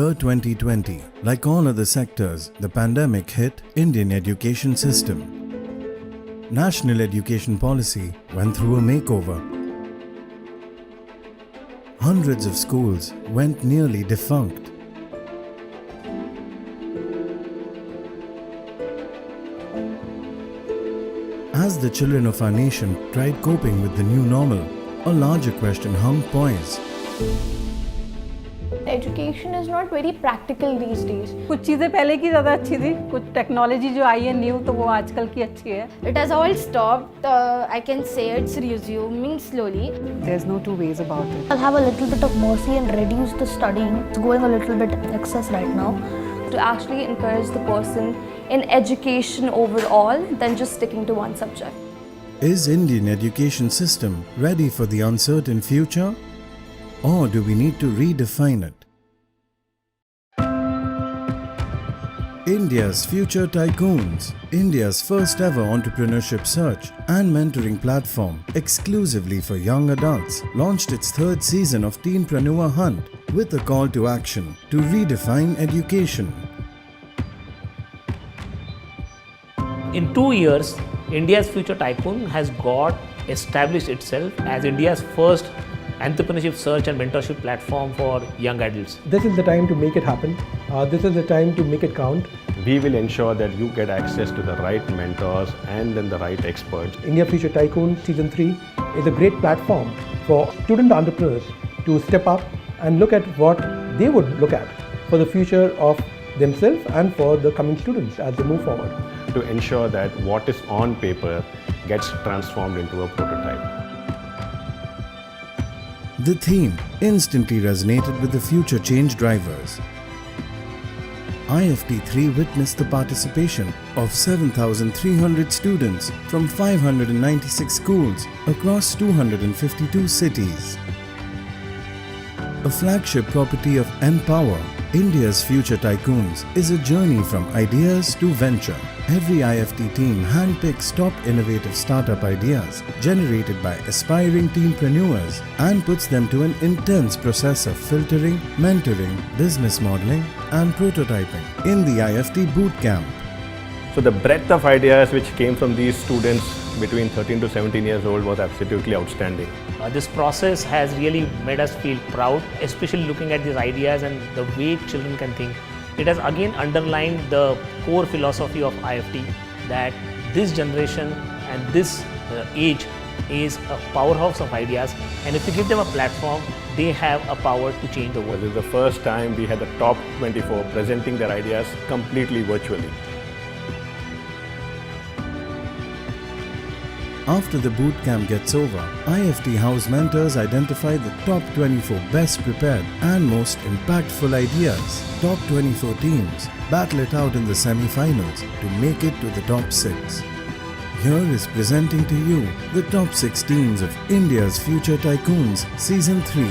Year 2020. Like all other sectors, the pandemic hit Indian education system. National education policy went through a makeover. Hundreds of schools went nearly defunct. As the children of our nation tried coping with the new normal, a larger question hung poised. Education is not very practical these days. कुछ चीज़ें पहले की ज़्यादा अच्छी थी, कुछ technology जो आई है न्यू तो वो आजकल की अच्छी है. It has all stopped. I can say it's resuming slowly. There's no two ways about it. I'll have a little bit of mercy and reduce the studying. It's going a little bit excess right now. To actually encourage the person in education overall than just sticking to one subject. Is Indian education system ready for the uncertain future? Or do we need to redefine it? India's Future Tycoons, India's first ever entrepreneurship search and mentoring platform exclusively for young adults, launched its third season of Teenpreneur Hunt with a call to action to redefine education. In 2 years, India's Future Tycoon has got established itself as India's first entrepreneurship search and mentorship platform for young adults. This is the time to make it happen. This is the time to make it count. We will ensure that you get access to the right mentors and then the right experts. India Future Tycoon Season 3 is a great platform for student entrepreneurs to step up and look at what they would look at for the future of themselves and for the coming students as they move forward. To ensure that what is on paper gets transformed into a prototype. The theme instantly resonated with the future change drivers. IFT3 witnessed the participation of 7,300 students from 596 schools across 252 cities. A flagship property of Empower, India's Future Tycoons is a journey from ideas to venture. Every IFT team handpicks top innovative startup ideas generated by aspiring teenpreneurs and puts them to an intense process of filtering, mentoring, business modeling and prototyping in the IFT Bootcamp. So the breadth of ideas which came from these students between 13 to 17 years old was absolutely outstanding. This process has really made us feel proud, especially looking at these ideas and the way children can think. It has again underlined the core philosophy of IFT that this generation and this age is a powerhouse of ideas, and if you give them a platform, they have a power to change the world. This is the first time we had the top 24 presenting their ideas completely virtually. After the bootcamp gets over, IFT House mentors identify the top 24 best prepared and most impactful ideas. Top 24 teams battle it out in the semi-finals to make it to the top 6. Here is presenting to you the top 6 teams of India's Future Tycoons Season 3.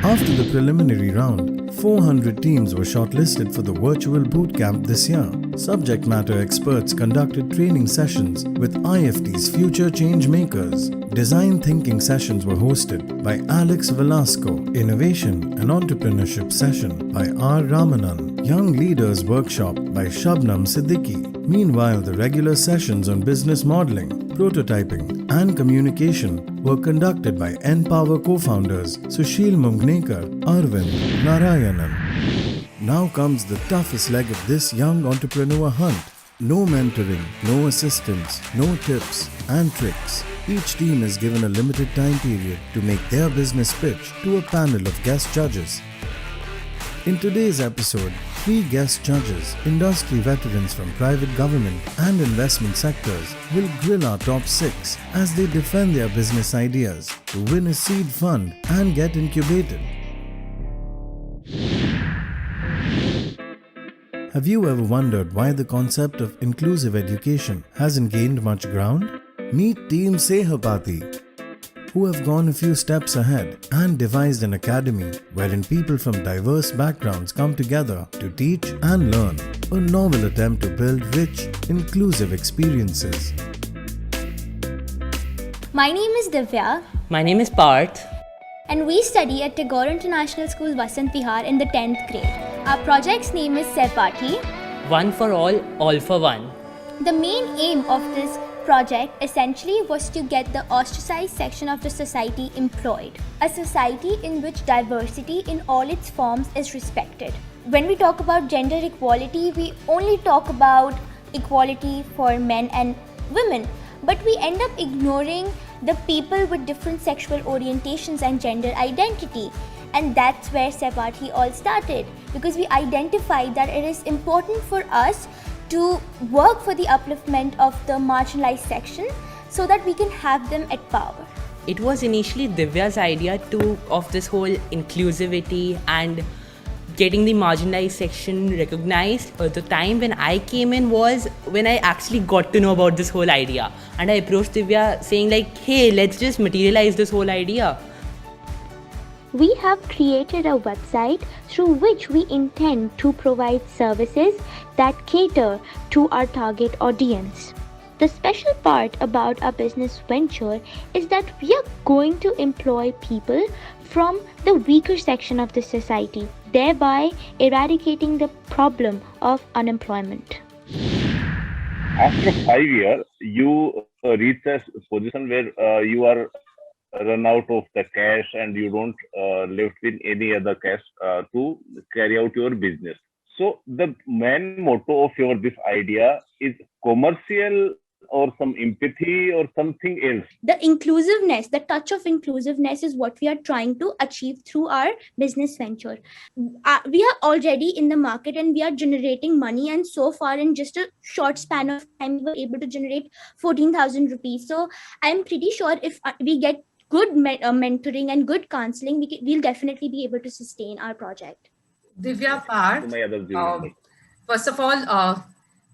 After the preliminary round, 400 teams were shortlisted for the virtual bootcamp this year. Subject matter experts conducted training sessions with IFT's future change makers. Design thinking sessions were hosted by Alex Velasco, Innovation and Entrepreneurship session by R. Ramanan, Young Leaders Workshop by Shabnam Siddiqui. Meanwhile, the regular sessions on business modeling, prototyping and communication were conducted by Empower co-founders Sushil Mungnekar, Arvind Narayanan. Now comes the toughest leg of this young entrepreneur hunt. No mentoring, no assistance, no tips and tricks. Each team is given a limited time period to make their business pitch to a panel of guest judges. In today's episode, 3 guest judges, industry veterans from private government and investment sectors, will grill our top 6 as they defend their business ideas to win a seed fund and get incubated. Have you ever wondered why the concept of inclusive education hasn't gained much ground? Meet Team Sehapati. who have gone a few steps ahead and devised an academy wherein people from diverse backgrounds come together to teach and learn. A novel attempt to build rich, inclusive experiences. My name is Divya. My name is Parth. And we study at Tagore International School, Vasant Vihar in the 10th grade. Our project's name is Sehpaathi. One for all for one. The main aim of this project essentially was to get the ostracized section of the society employed. A society in which diversity in all its forms is respected. When we talk about gender equality, we only talk about equality for men and women, but we end up ignoring the people with different sexual orientations and gender identity. And that's where Sehpaathi all started, because we identified that it is important for us to work for the upliftment of the marginalized section so that we can have them at power. It was initially Divya's idea of this whole inclusivity and getting the marginalized section recognized. The time when I came in was when I actually got to know about this whole idea, and I approached Divya saying like, hey, let's just materialize this whole idea. We have created a website through which we intend to provide services that cater to our target audience. The special part about our business venture is that we are going to employ people from the weaker section of the society, thereby eradicating the problem of unemployment. After 5 years, you reach a position where you are run out of the cash and you don't left with any other cash to carry out your business. So the main motto of this idea is commercial or some empathy or something else. The inclusiveness, the touch of inclusiveness is what we are trying to achieve through our business venture. We are already in the market and we are generating money, and so far in just a short span of time we were able to generate 14,000 rupees. So I'm pretty sure if we get good mentoring and good counseling, we'll definitely be able to sustain our project. Divya, Parth, first of all,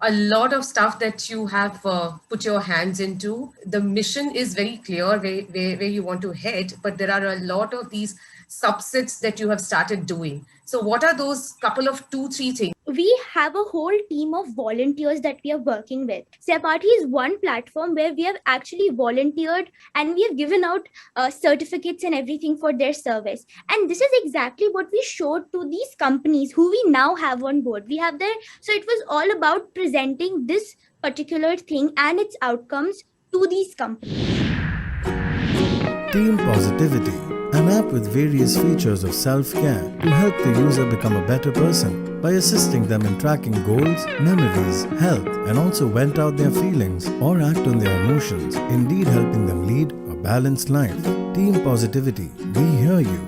a lot of stuff that you have put your hands into. The mission is very clear where you want to head, but there are a lot of these subsets that you have started doing. So what are those couple of 2-3 things? We have a whole team of volunteers that we are working with. Sehpaathi is one platform where we have actually volunteered and we have given out certificates and everything for their service. And this is exactly what we showed to these companies who we now have on board. We have their, so it was all about presenting this particular thing and its outcomes to these companies. Team Positivity, an app with various features of self-care to help the user become a better person by assisting them in tracking goals, memories, health, and also vent out their feelings or act on their emotions, indeed helping them lead a balanced life. Team Positivity, we hear you.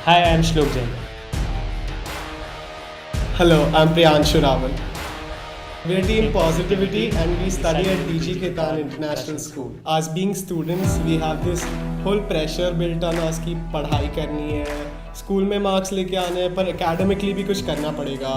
Hi, I'm Shlok Jain. Hello, I'm Priyanshu Raval. We're Team Positivity and we study at DG Khaitan International School. As being students, we have this whole pressure built on us कि पढ़ाई करनी है, school में marks लेके आने हैं, पर academically भी कुछ करना पड़ेगा,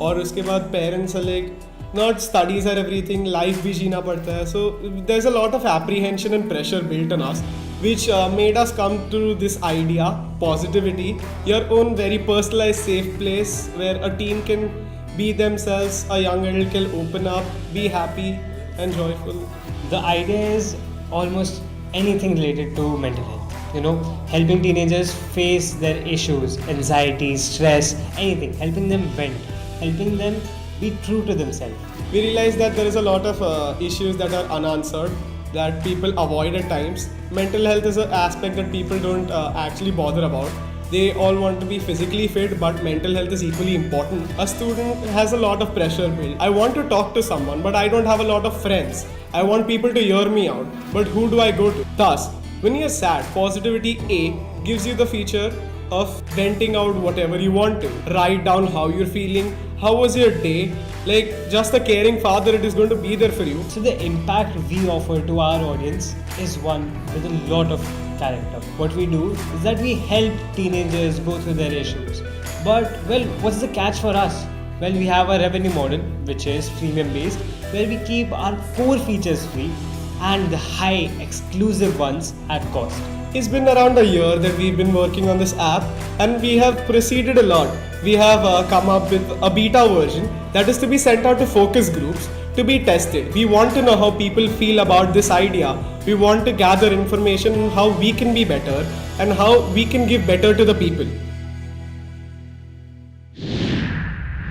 और उसके बाद parents are like, not studies are everything, life भी जीना पड़ता है. So there's a lot of apprehension and pressure built on us, which made us come to this idea, Positivity, your own very personalized safe place where a team can be themselves, a young adult can open up, be happy and joyful. The idea is almost anything related to mental health. You know, helping teenagers face their issues, anxiety, stress, anything, helping them vent, helping them be true to themselves. We realize that there is a lot of issues that are unanswered, that people avoid at times. Mental health is an aspect that people don't actually bother about. They all want to be physically fit, but mental health is equally important. A student has a lot of pressure built. I want to talk to someone, but I don't have a lot of friends. I want people to hear me out, but who do I go to? Thus, when you're sad, Positivity A gives you the feature of venting out whatever you want to. Write down how you're feeling, how was your day, like just a caring father, it is going to be there for you. So the impact we offer to our audience is one with a lot of character. What we do is that we help teenagers go through their issues. But well, what's the catch for us? Well, we have a revenue model which is freemium based, where we keep our core features free and the high exclusive ones at cost. It's been around a year that we've been working on this app, and we have proceeded a lot. We have come up with a beta version that is to be sent out to focus groups to be tested. We want to know how people feel about this idea. We want to gather information on how we can be better and how we can give better to the people.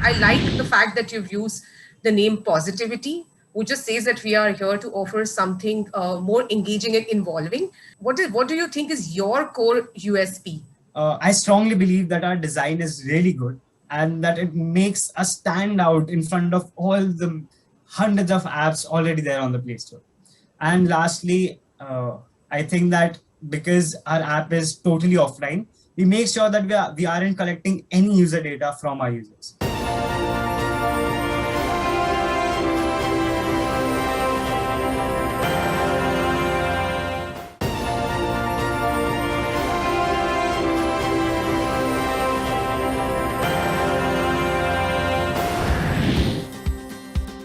I like the fact that you've used the name Positivity, which just says that we are here to offer something more engaging and involving. What do you think is your core USP? I strongly believe that our design is really good and that it makes us stand out in front of all the hundreds of apps already there on the Play Store. And lastly, I think that because our app is totally offline, we make sure that we aren't collecting any user data from our users.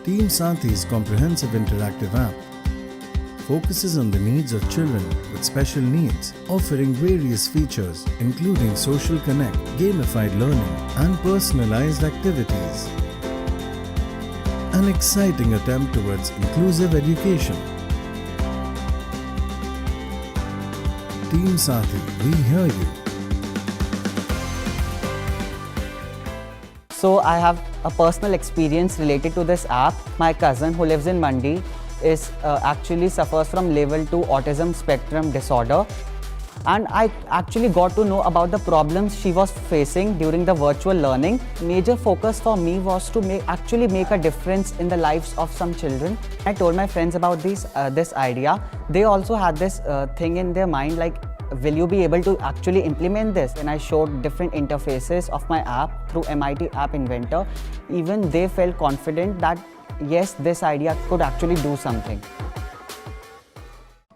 Team Sathi's comprehensive interactive app focuses on the needs of children with special needs, offering various features including social connect, gamified learning and personalized activities. An exciting attempt towards inclusive education. Team Sathi, we hear you. So I have a personal experience related to this app. My cousin who lives in Mandi actually suffers from level 2 autism spectrum disorder, and I actually got to know about the problems she was facing during the virtual learning. Major focus for me was to make a difference in the lives of some children. I told my friends about this idea. They also had this thing in their mind like, will you be able to actually implement this? And I showed different interfaces of my app through MIT App Inventor. Even they felt confident that yes, this idea could actually do something.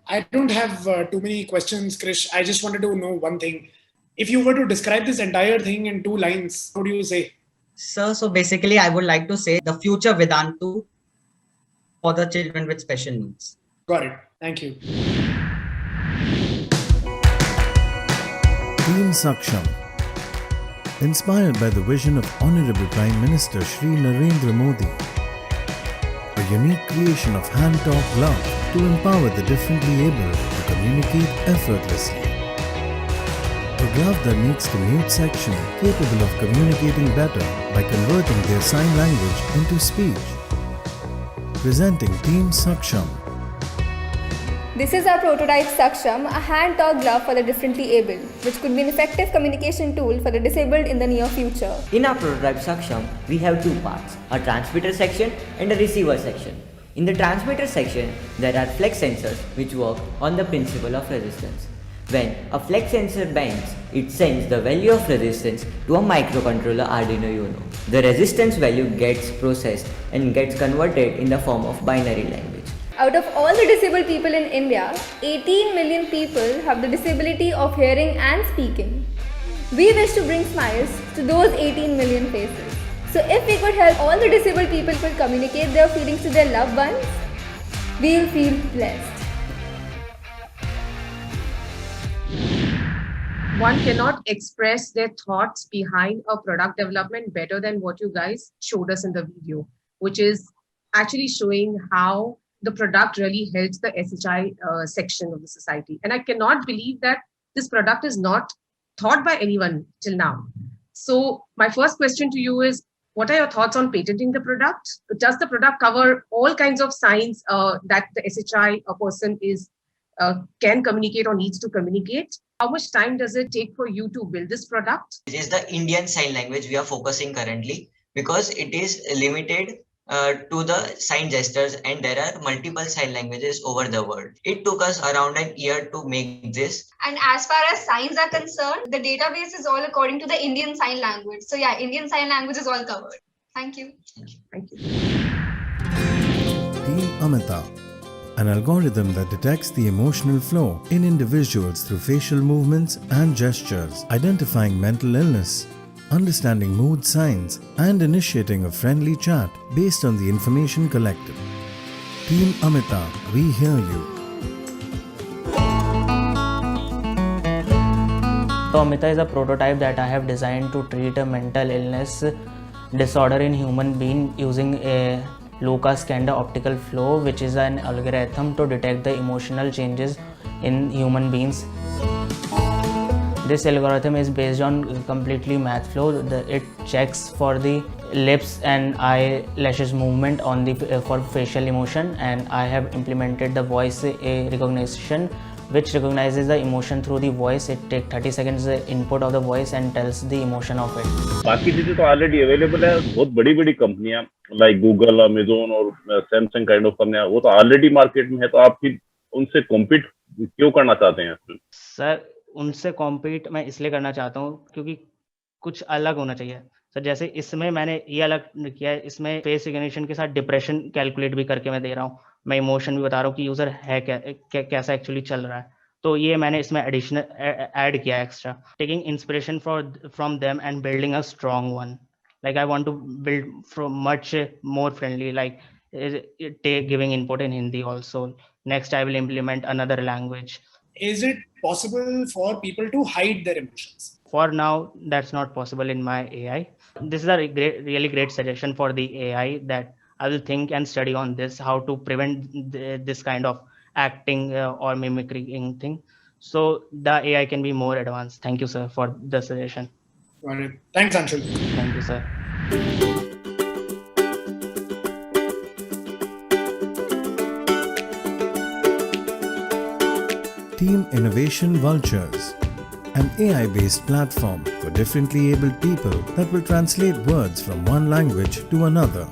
I don't have too many questions, Krish. I just wanted to know one thing. If you were to describe this entire thing in 2 lines, what do you say? Sir, so basically I would like to say the future Vedantu for the children with special needs. Got it. Thank you. Team Saksham. Inspired by the vision of Honorable Prime Minister Shri Narendra Modi. A unique creation of hand-talk glove to empower the differently able to communicate effortlessly. A glove that meets the mute section capable of communicating better by converting their sign language into speech. Presenting Team Saksham. This is our prototype Saksham, a hand-talk glove for the differently abled, which could be an effective communication tool for the disabled in the near future. In our prototype Saksham, we have 2 parts, a transmitter section and a receiver section. In the transmitter section, there are flex sensors which work on the principle of resistance. When a flex sensor bends, it sends the value of resistance to a microcontroller Arduino Uno. The resistance value gets processed and gets converted in the form of binary language. Out of all the disabled people in India, 18 million people have the disability of hearing and speaking. We wish to bring smiles to those 18 million faces. So if we could help all the disabled people communicate their feelings to their loved ones, we'll feel blessed. One cannot express their thoughts behind a product development better than what you guys showed us in the video, which is actually showing how the product really helps the SHI section of the society. And I cannot believe that this product is not thought by anyone till now. So my first question to you is, what are your thoughts on patenting the product? Does the product cover all kinds of signs that the SHI person can communicate or needs to communicate? How much time does it take for you to build this product? It is the Indian Sign Language we are focusing currently because it is limited to the sign gestures, and there are multiple sign languages over the world. It took us around a year to make this. And as far as signs are concerned, the database is all according to the Indian Sign Language. So yeah, Indian Sign Language is all covered. Thank you. Thank you. Team Amita. An algorithm that detects the emotional flow in individuals through facial movements and gestures, identifying mental illness, understanding mood signs, and initiating a friendly chat based on the information collected. Team Amita, we hear you. So Amita is a prototype that I have designed to treat a mental illness disorder in human being using a Lucas-Kenda optical flow, which is an algorithm to detect the emotional changes in human beings. This algorithm is based on completely math flow. It checks for the lips and eyelashes movement on the for facial emotion, and I have implemented the voice recognition, which recognizes the emotion through the voice. It takes 30 seconds input of the voice and tells the emotion of it. बाकी चीजें तो already available है. बहुत बड़ी कंपनियां like Google, Amazon और Samsung kind of कंपनियां वो तो ऑलरेडी मार्केट में है. तो आप फिर उनसे कॉम्पीट क्यों करना चाहते हैं? सर उनसे कॉम्पीट मैं इसलिए करना चाहता हूँ क्योंकि कुछ अलग होना चाहिए. सर जैसे इसमें मैंने ये अलग किया है, इसमें फेस रिकग्निशन के साथ डिप्रेशन कैलकुलेट भी करके मैं दे रहा हूँ. मैं इमोशन भी बता रहा हूँ कि यूज़र है कैसा एक्चुअली चल रहा है. तो ये मैंने इसमें एडिशनल ऐड किया extra. Taking inspiration from them and building a strong one. Like I want to build from much more friendly, like take giving input in Hindi also. Next I will implement another language. Is it possible for people to hide their emotions? For now, that's not possible in my AI. This is a really great suggestion for the AI that I will think and study on this, how to prevent this kind of acting or mimicking thing. So the AI can be more advanced. Thank you, sir, for the suggestion. Got it. Thanks, Anshul. Thank you, sir. Team Innovation Vultures, an AI-based platform for differently abled people that will translate words from one language to another.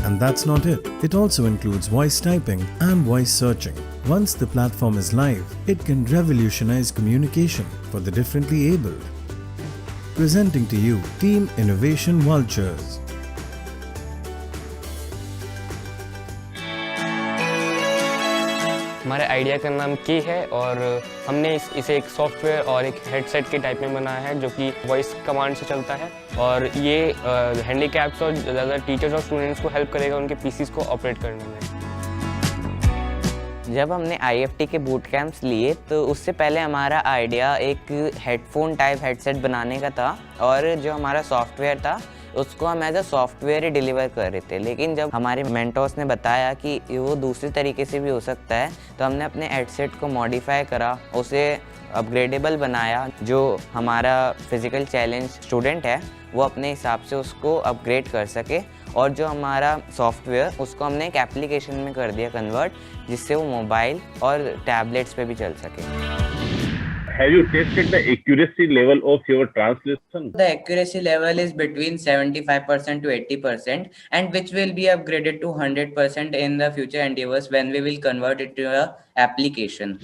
And that's not it. It also includes voice typing and voice searching. Once the platform is live, it can revolutionize communication for the differently abled. Presenting to you Team Innovation Vultures. हमारे idea का नाम की है और हमने इसे एक software और एक हेडसेट के टाइप में बनाया है जो कि वॉइस कमांड से चलता है. और ये हैंडीकैप्स और ज़्यादा टीचर्स और स्टूडेंट्स को हेल्प करेगा उनके पीसीस को ऑपरेट करने में. जब हमने IFT के बूट कैंप्स लिए तो उससे पहले हमारा आइडिया एक हेडफोन टाइप हेडसेट बनाने का था और जो हमारा सॉफ्टवेयर था उसको हम एज अ सॉफ्टवेयर ही डिलीवर कर रहे थे. लेकिन जब हमारे मेंटर्स ने बताया कि वो दूसरी तरीके से भी हो सकता है तो हमने अपने हेडसेट को मॉडिफाई करा, उसे अपग्रेडेबल बनाया. जो हमारा फिज़िकल चैलेंज स्टूडेंट है वो अपने हिसाब से उसको अपग्रेड कर सके और जो हमारा सॉफ्टवेयर उसको हमने एक एप्लीकेशन में कर दिया कन्वर्ट, जिससे वो मोबाइल और टैबलेट्स पे भी चल सके. Have you tested the accuracy level of your translation? The accuracy level is between 75% to 80% and which will be upgraded to 100% in the future endeavors when we will convert it to an application.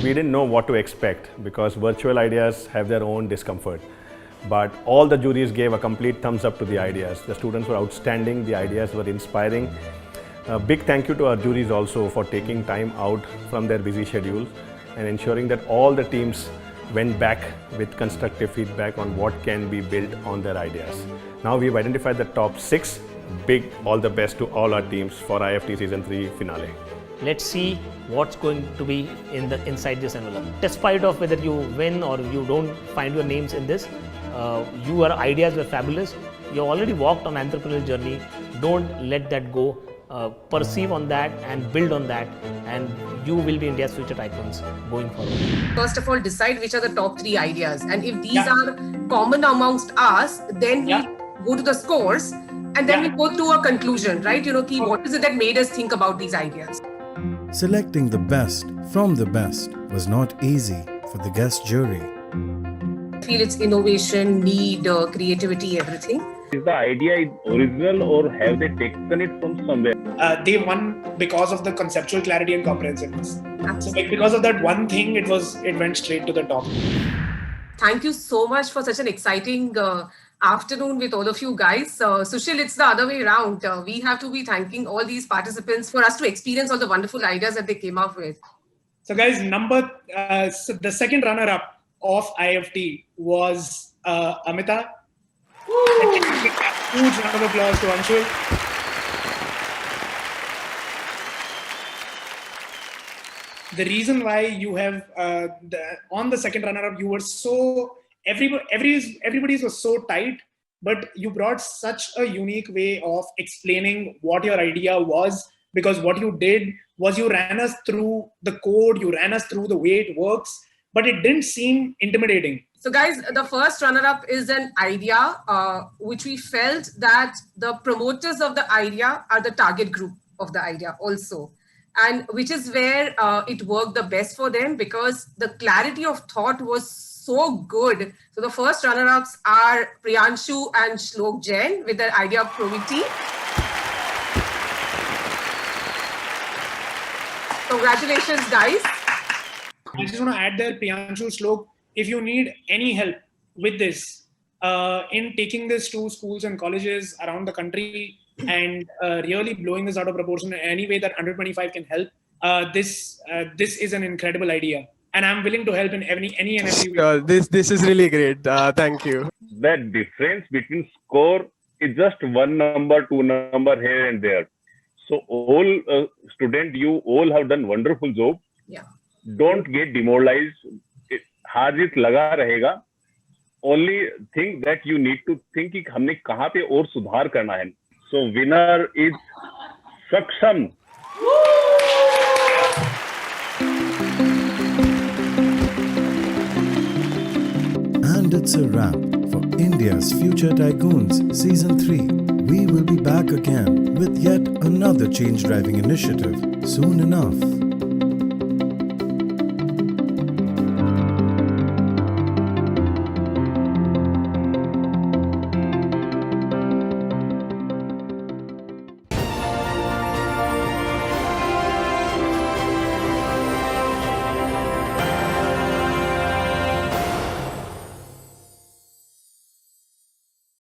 We didn't know what to expect because virtual ideas have their own discomfort. But all the juries gave a complete thumbs up to the ideas. The students were outstanding, the ideas were inspiring. A big thank you to our juries also for taking time out from their busy schedules and ensuring that all the teams went back with constructive feedback on what can be built on their ideas. Now we've identified the top 6. Big all the best to all our teams for IFT Season 3 finale. Let's see what's going to be inside this envelope. Despite of whether you win or you don't find your names in this, your ideas were fabulous. You already walked on entrepreneurial journey. Don't let that go. Perceive on that and build on that, and you will be India's future icons going forward. First of all, decide which are the top 3 ideas, and if these are common amongst us, then we go to the scores and then we go to a conclusion, right? You know, what is it that made us think about these ideas? Selecting the best from the best was not easy for the guest jury. I feel it's innovation, need, creativity, everything. Is the idea original or have they taken it from somewhere? They won because of the conceptual clarity and comprehensiveness. So because of that one thing, it went straight to the top. Thank you so much for such an exciting afternoon with all of you guys. Sushil, it's the other way around. We have to be thanking all these participants for us to experience all the wonderful ideas that they came up with. So guys, the second runner-up of IFT was Amita. Huge round of applause to Anshul. The reason why you have on the second runner-up, you were so everybody's was so tight, but you brought such a unique way of explaining what your idea was, because what you did was you ran us through the code, you ran us through the way it works, but it didn't seem intimidating. So guys, the first runner-up is an idea, which we felt that the promoters of the idea are the target group of the idea also. And which is where it worked the best for them, because the clarity of thought was so good. So the first runner-ups are Priyanshu and Shlok Jain with their idea of Probity. Congratulations, guys. I just want to add there, Priyanshu, Shlok, if you need any help with this, in taking this to schools and colleges around the country and really blowing this out of proportion in any way that 125 can help, this is an incredible idea. And I'm willing to help in any and every way. This is really great. Thank you. The difference between score is just 1 number, 2 number here and there. So all students, you all have done wonderful job. Yeah. Don't get demoralized. हार जीत लगा रहेगा. Only thing that you need to think कि हमने कहाँ पे और सुधार करना है. So winner is Saksham. And it's a wrap for India's Future Tycoons Season 3. We will be back again with yet another change-driving initiative soon enough.